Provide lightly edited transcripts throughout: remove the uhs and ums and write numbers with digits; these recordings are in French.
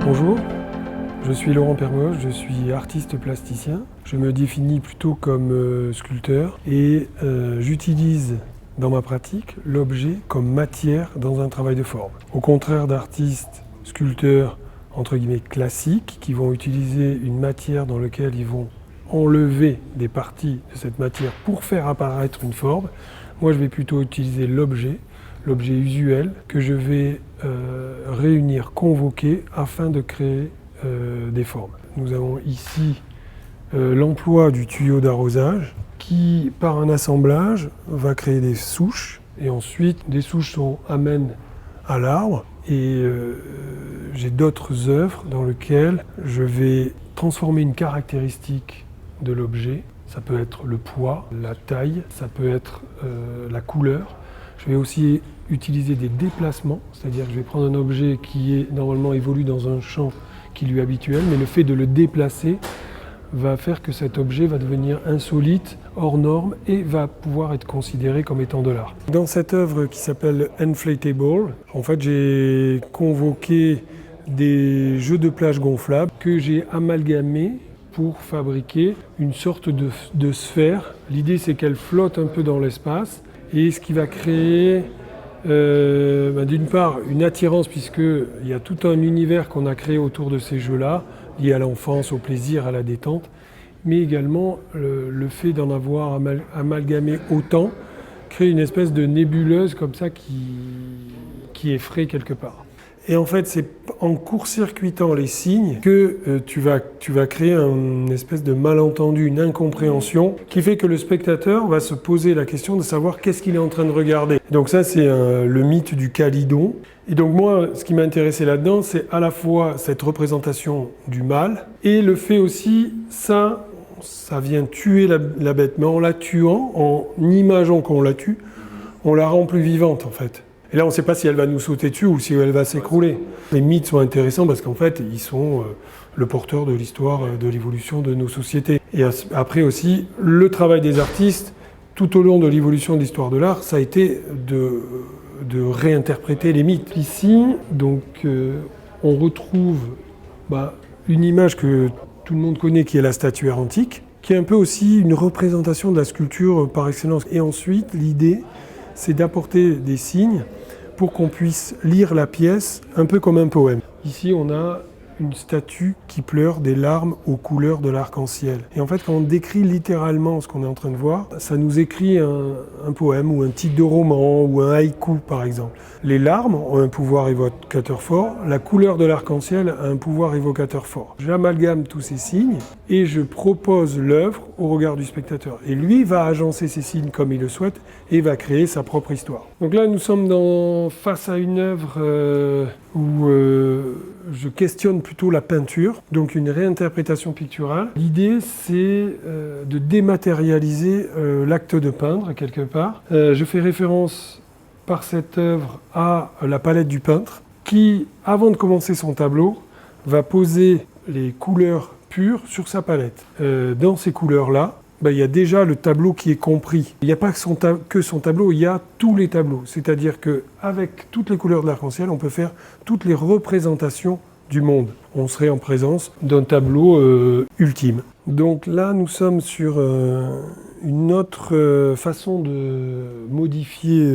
Bonjour, je suis Laurent Permoche, je suis artiste plasticien. Je me définis plutôt comme sculpteur et j'utilise dans ma pratique l'objet comme matière dans un travail de forme. Au contraire d'artistes sculpteurs entre guillemets classiques qui vont utiliser une matière dans laquelle ils vont enlever des parties de cette matière pour faire apparaître une forme, moi je vais plutôt utiliser l'objet usuel que je vais réunir, convoquer afin de créer des formes. Nous avons ici l'emploi du tuyau d'arrosage qui, par un assemblage, va créer des souches et ensuite des souches sont amènes à l'arbre et j'ai d'autres œuvres dans lesquelles je vais transformer une caractéristique de l'objet. Ça peut être le poids, la taille, ça peut être la couleur. Je vais aussi utiliser des déplacements, c'est-à-dire que je vais prendre un objet qui est normalement évolue dans un champ qui lui est habituel, mais le fait de le déplacer va faire que cet objet va devenir insolite, hors norme et va pouvoir être considéré comme étant de l'art. Dans cette œuvre qui s'appelle Inflatable, en fait j'ai convoqué des jeux de plage gonflables que j'ai amalgamés pour fabriquer une sorte de sphère. L'idée c'est qu'elle flotte un peu dans l'espace et ce qui va créer d'une part une attirance puisqu'il y a tout un univers qu'on a créé autour de ces jeux-là, lié à l'enfance, au plaisir, à la détente, mais également le fait d'en avoir amalgamé autant crée une espèce de nébuleuse comme ça qui effraie quelque part. Et en fait, c'est en court-circuitant les signes que tu vas créer une espèce de malentendu, une incompréhension, qui fait que le spectateur va se poser la question de savoir qu'est-ce qu'il est en train de regarder. Donc ça, c'est le mythe du Calydon. Et donc moi, ce qui m'a intéressé là-dedans, c'est à la fois cette représentation du mal, et le fait aussi, ça vient tuer la bête, mais en la tuant, en imageant qu'on la tue, on la rend plus vivante en fait. Et là, on ne sait pas si elle va nous sauter dessus ou si elle va s'écrouler. Les mythes sont intéressants parce qu'en fait, ils sont le porteur de l'histoire, de l'évolution de nos sociétés. Et après aussi, le travail des artistes, tout au long de l'évolution de l'histoire de l'art, ça a été de réinterpréter les mythes. Ici, donc, on retrouve une image que tout le monde connaît, qui est la statuaire antique, qui est un peu aussi une représentation de la sculpture par excellence. Et ensuite, l'idée, c'est d'apporter des signes pour qu'on puisse lire la pièce un peu comme un poème. Ici, on a une statue qui pleure des larmes aux couleurs de l'arc-en-ciel. Et en fait, quand on décrit littéralement ce qu'on est en train de voir, ça nous écrit un poème ou un titre de roman ou un haïku, par exemple. Les larmes ont un pouvoir évocateur fort, la couleur de l'arc-en-ciel a un pouvoir évocateur fort. J'amalgame tous ces signes et je propose l'œuvre au regard du spectateur. Et lui va agencer ces signes comme il le souhaite et va créer sa propre histoire. Donc là, nous sommes face à une œuvre où je questionne plutôt la peinture, donc une réinterprétation picturale. L'idée, c'est de dématérialiser l'acte de peindre, quelque part. Je fais référence par cette œuvre à la palette du peintre, qui, avant de commencer son tableau, va poser les couleurs pures sur sa palette. Dans ces couleurs-là, il y a déjà le tableau qui est compris. Il n'y a pas que son tableau, il y a tous les tableaux. C'est-à-dire qu'avec toutes les couleurs de l'arc-en-ciel, on peut faire toutes les représentations du monde. On serait en présence d'un tableau ultime. Donc là, nous sommes sur une autre façon de modifier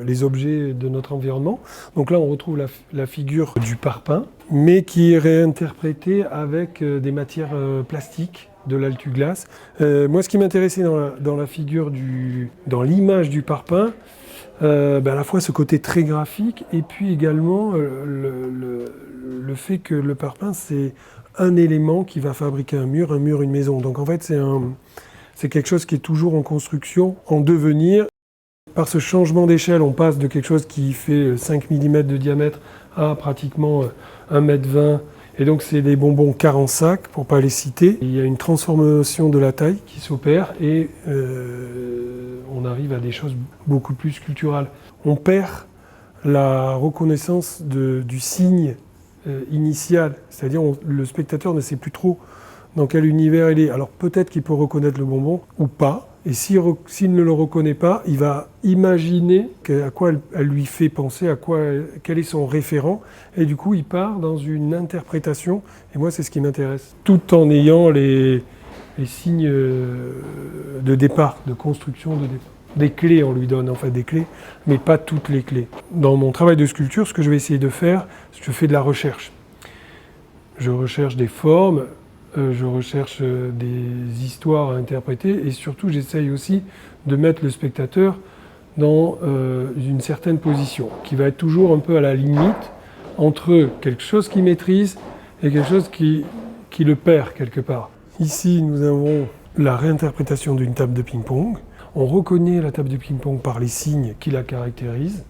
les objets de notre environnement. Donc là, on retrouve la figure du parpaing, mais qui est réinterprétée avec des matières plastiques, de l'altuglace. Moi, ce qui m'intéressait dans la figure dans l'image du parpaing, à la fois ce côté très graphique et puis également le fait que le parpaing, c'est un élément qui va fabriquer un mur, une maison. Donc en fait, c'est quelque chose qui est toujours en construction, en devenir. Par ce changement d'échelle, on passe de quelque chose qui fait 5 mm de diamètre à pratiquement 1,20 m. Et donc c'est des bonbons 40 sacs, pour ne pas les citer. Il y a une transformation de la taille qui s'opère et on arrive à des choses beaucoup plus sculpturales. On perd la reconnaissance du signe initial, c'est-à-dire le spectateur ne sait plus trop dans quel univers il est. Alors peut-être qu'il peut reconnaître le bonbon ou pas, Et s'il ne le reconnaît pas, il va imaginer à quoi elle lui fait penser, quel est son référent. Et du coup, il part dans une interprétation. Et moi, c'est ce qui m'intéresse. Tout en ayant les signes de départ, de construction de départ. Des clés, on lui donne en fait des clés, mais pas toutes les clés. Dans mon travail de sculpture, ce que je vais essayer de faire, je fais de la recherche. Je recherche des formes, je recherche des histoires à interpréter et surtout j'essaye aussi de mettre le spectateur dans une certaine position qui va être toujours un peu à la limite entre quelque chose qu'il maîtrise et quelque chose qui le perd quelque part. Ici, nous avons la réinterprétation d'une table de ping-pong. On reconnaît la table de ping-pong par les signes qui la caractérisent.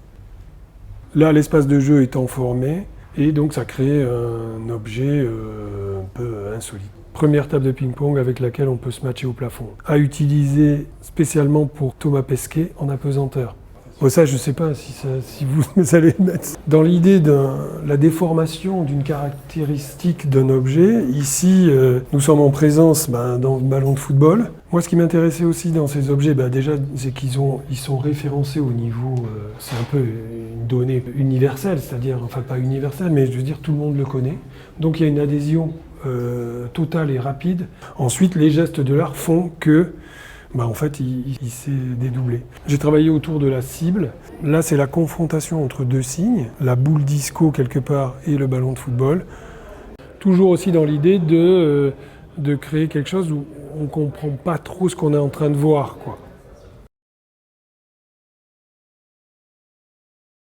Là, l'espace de jeu étant formé, et donc ça crée un objet un peu insolite. Première table de ping-pong avec laquelle on peut se matcher au plafond. À utiliser spécialement pour Thomas Pesquet en apesanteur. Bon, ça, je ne sais pas si vous allez le mettre. Dans l'idée de la déformation d'une caractéristique d'un objet, ici, nous sommes en présence d'un ballon de football. Moi, ce qui m'intéressait aussi dans ces objets, déjà, c'est qu'ils sont référencés au niveau... c'est un peu une donnée universelle, c'est-à-dire, enfin pas universelle, mais je veux dire, tout le monde le connaît. Donc il y a une adhésion totale et rapide. Ensuite, les gestes de l'art font que en fait, il s'est dédoublé. J'ai travaillé autour de la cible. Là, c'est la confrontation entre deux signes, la boule disco quelque part et le ballon de football. Toujours aussi dans l'idée de créer quelque chose où on ne comprend pas trop ce qu'on est en train de voir, quoi.